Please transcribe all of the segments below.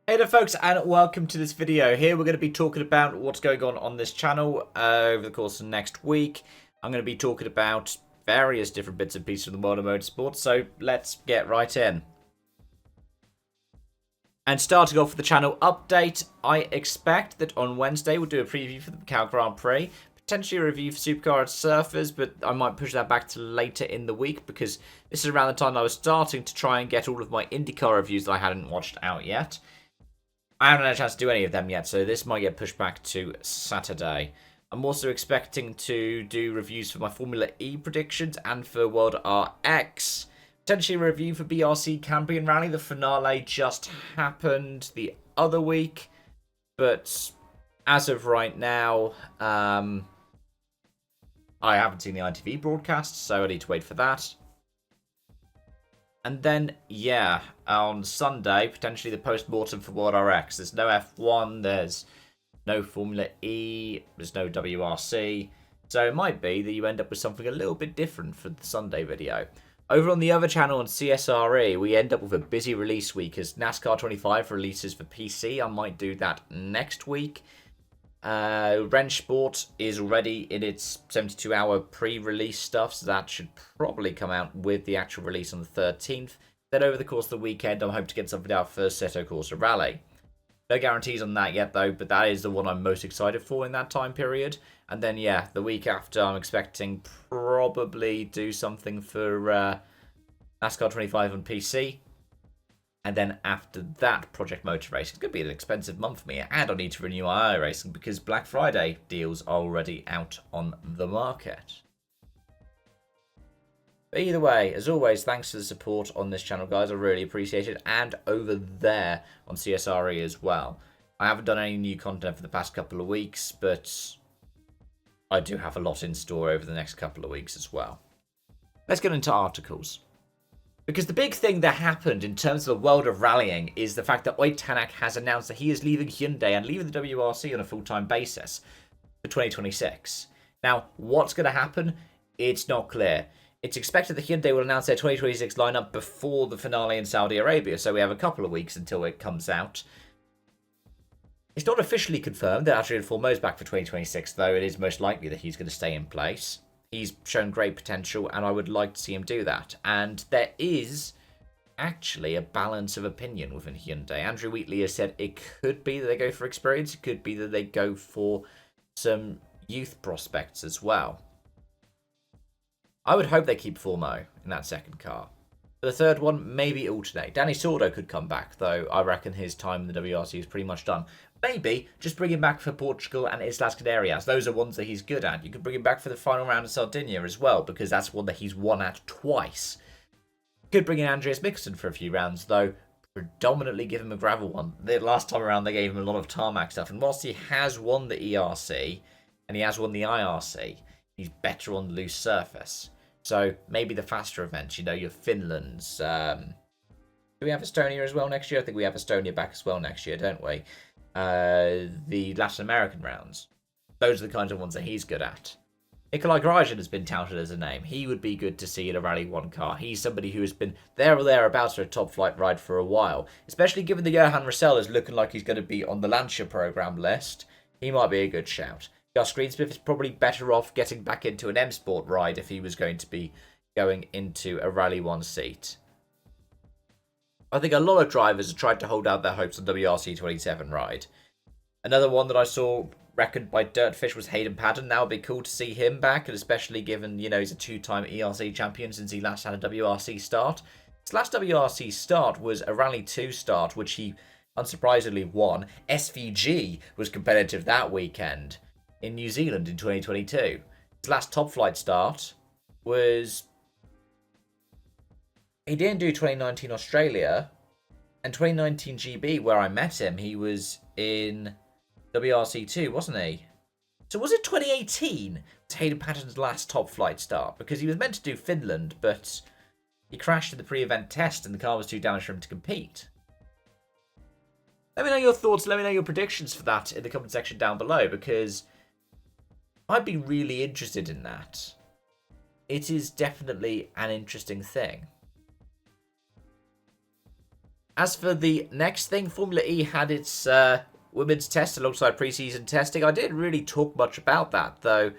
Hey there folks, and welcome to this video. Here we're going to be talking about what's going on this channel over the course of next week. I'm going to be talking about various different bits and pieces of the world of motorsports, so let's get right in. And starting off with the channel update, I expect that on Wednesday we'll do a preview for the Macau Grand Prix, potentially a review for Supercar and Surfers, but I might push that back to later in the week because this is around the time I was starting to try and get all of my IndyCar reviews that I hadn't watched out yet. I haven't had a chance to do any of them yet, so this might get pushed back to Saturday. I'm also expecting to do reviews for my Formula E predictions and for World RX. Potentially a review for WRC Cambrian Rally. The finale just happened the other week, but as of right now, I haven't seen the ITV broadcast, so I need to wait for that. And then, yeah, on Sunday, potentially the post-mortem for World RX. There's no F1, there's no Formula E, there's no WRC. So it might be that you end up with something a little bit different for the Sunday video. Over on the other channel on CSRE, we end up with a busy release week as NASCAR 25 releases for PC. I might do that next week. Rennsport is already in its 72-hour pre-release stuff, so that should probably come out with the actual release on the 13th. Then over the course of the weekend, I'm hoping to get something out for Assetto Corsa Rally. No guarantees on that yet, though, but that is the one I'm most excited for in that time period. And then, yeah, the week after, I'm expecting probably do something for NASCAR 25 on PC. And then after that, Project Motor Racing. It's going to be an expensive month for me. And I need to renew my iRacing because Black Friday deals are already out on the market. But either way, as always, thanks for the support on this channel, guys. I really appreciate it. And over there on CSRE as well. I haven't done any new content for the past couple of weeks, but I do have a lot in store over the next couple of weeks as well. Let's get into articles. Because the big thing that happened in terms of the world of rallying is the fact that Tänak has announced that he is leaving Hyundai and leaving the WRC on a full-time basis for 2026. Now, what's going to happen? It's not clear. It's expected that Hyundai will announce their 2026 lineup before the finale in Saudi Arabia, so we have a couple of weeks until it comes out. It's not officially confirmed that Adrian Formeau is back for 2026, though it is most likely that he's going to stay in place. He's shown great potential, and I would like to see him do that. And there is actually a balance of opinion within Hyundai. Andrew Wheatley has said it could be that they go for experience. It could be that they go for some youth prospects as well. I would hope they keep Formeau in that second car. For the third one, maybe alternate. Danny Sordo could come back, though I reckon his time in the WRC is pretty much done. Maybe just bring him back for Portugal and Islas Canarias. Those are ones that he's good at. You could bring him back for the final round of Sardinia as well, because that's one that he's won at twice. Could bring in Andreas Mikkelsen for a few rounds, though predominantly give him a gravel one. The last time around, they gave him a lot of tarmac stuff, and whilst he has won the ERC and he has won the IRC, he's better on the loose surface. So maybe the faster events, you know, your Finlands. Do we have Estonia as well next year? I think we have Estonia back as well next year, don't we? The Latin American rounds. Those are the kinds of ones that he's good at. Nikolai Grajin has been touted as a name. He would be good to see in a Rally 1 car. He's somebody who has been there or thereabouts for a top flight ride for a while. Especially given that Johan Russell is looking like he's going to be on the Lancia program list. He might be a good shout. Gus Greensmith is probably better off getting back into an M Sport ride if he was going to be going into a Rally 1 seat. I think a lot of drivers have tried to hold out their hopes on WRC 27 ride. Another one that I saw reckoned by Dirtfish was Hayden Paddon. Now it'd be cool to see him back, and especially given, you know, he's a two-time ERC champion since he last had a WRC start. His last WRC start was a Rally 2 start, which he unsurprisingly won. SVG was competitive that weekend in New Zealand in 2022. His last top flight start was... He didn't do 2019 Australia, and 2019 GB, where I met him, he was in WRC 2, wasn't he? So was it 2018? It's Hayden Paddon's last top flight start, because he was meant to do Finland, but he crashed in the pre-event test and the car was too damaged for him to compete. Let me know your thoughts, let me know your predictions for that in the comment section down below, because I'd be really interested in that. It is definitely an interesting thing. as for the next thing, Formula E had its women's test alongside pre-season testing. I didn't really talk much about that, though.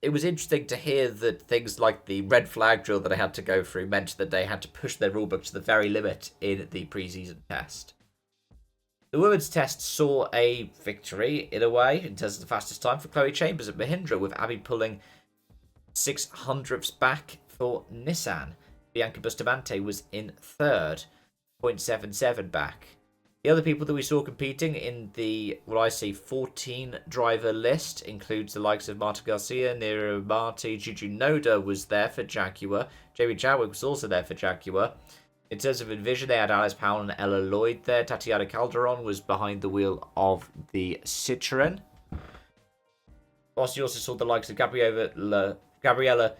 It was interesting to hear that things like the red flag drill that I had to go through meant that they had to push their rulebook to the very limit in the pre-season test. The women's test saw a victory, in a way, in terms of the fastest time for Chloe Chambers at Mahindra, with Abby pulling 600ths back for Nissan. Bianca Bustamante was in third, 0.77 back. The other people that we saw competing in the, what I see, 14-driver list includes the likes of Marta Garcia, Nero Marti, Juju Noda was there for Jaguar. Jamie Chadwick was also there for Jaguar. In terms of Envision, they had Alice Powell and Ella Lloyd there. Tatiana Calderon was behind the wheel of the Citroen. Whilst you also saw the likes of Gabriella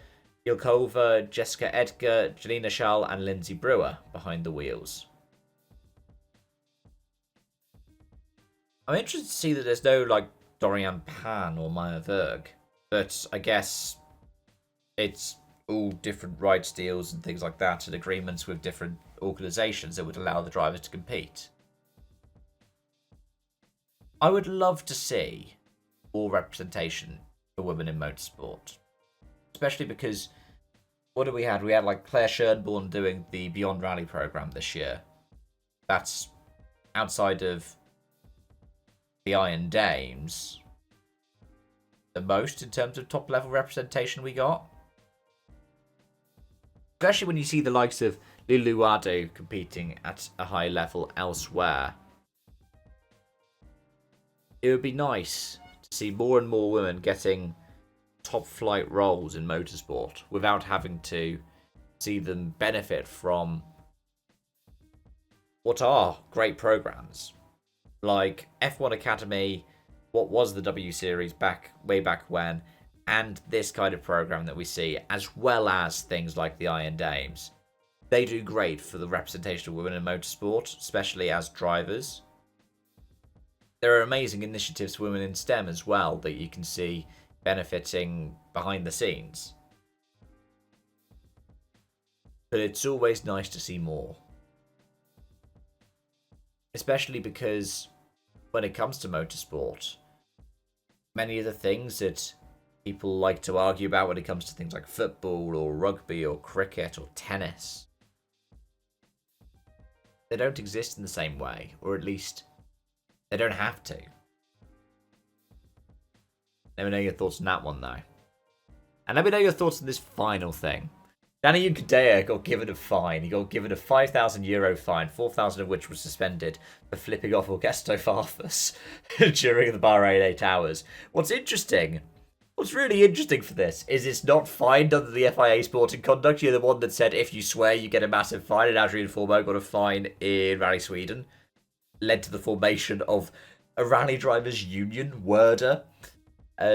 Yilkova, Jessica Edgar, Janina Schall, and Lindsay Brewer behind the wheels. I'm interested to see that there's no, like, Dorian Pan or Maya Verg. But I guess it's all different rights deals and things like that, and agreements with different organisations that would allow the drivers to compete. I would love to see more representation for women in motorsport. Especially because, what did we had? We had, like, Claire Schönborn doing the Beyond Rally programme this year. That's outside of the Iron Dames, the most in terms of top level representation we got. Especially when you see the likes of Lulu Ado competing at a high level elsewhere. It would be nice to see more and more women getting top flight roles in motorsport without having to see them benefit from what are great programs. Like F1 Academy, what was the W Series way back when, and this kind of program that we see, as well as things like the Iron Dames. They do great for the representation of women in motorsport, especially as drivers. There are amazing initiatives for women in STEM as well that you can see benefiting behind the scenes. But it's always nice to see more. Especially because when it comes to motorsport, many of the things that people like to argue about when it comes to things like football or rugby or cricket or tennis, they don't exist in the same way, or at least they don't have to. Let me know your thoughts on that one, though. And let me know your thoughts on this final thing. Danny Juncadella got given a fine. He got given a €5,000 fine, 4,000 of which was suspended for flipping off Augusto Farfus during the Bahrain 8 hours. What's really interesting for this is it's not fined under the FIA Sporting Conduct. You're the one that said if you swear you get a massive fine, and Adrian Formo got a fine in Rally Sweden. Led to the formation of a rally drivers union, WERDA.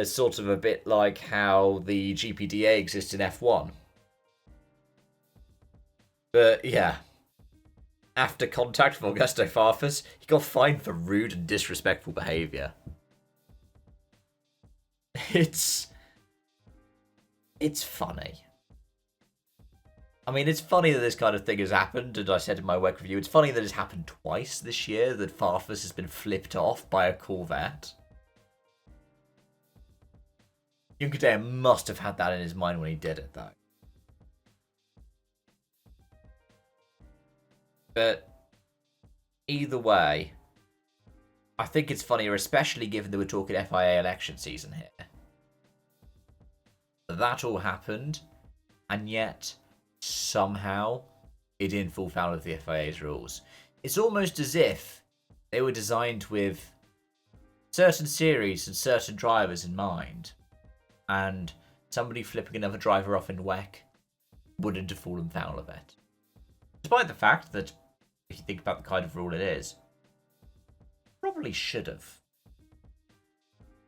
Sort of a bit like how the GPDA exists in F1. But yeah, after contact with Augusto Farfus, he got fined for rude and disrespectful behaviour. It's funny. I mean, it's funny that this kind of thing has happened, and I said in my WEC review, it's funny that it's happened twice this year, that Farfus has been flipped off by a Corvette. Juncadella must have had that in his mind when he did it, though. But either way, I think it's funnier, especially given that we're talking FIA election season here. That all happened, and yet somehow it didn't fall foul of the FIA's rules. It's almost as if they were designed with certain series and certain drivers in mind, and somebody flipping another driver off in WEC wouldn't have fallen foul of it. Despite the fact that, if you think about the kind of rule it is, probably should have.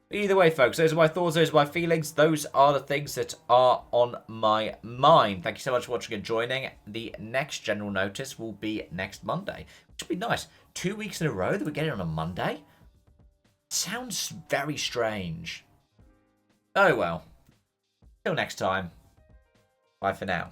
But either way, folks, those are my thoughts, those are my feelings, those are the things that are on my mind. Thank you so much for watching and joining. The next general notice will be next Monday, which will be nice. 2 weeks in a row that we're getting on a Monday? Sounds very strange. Oh well. Till next time. Bye for now.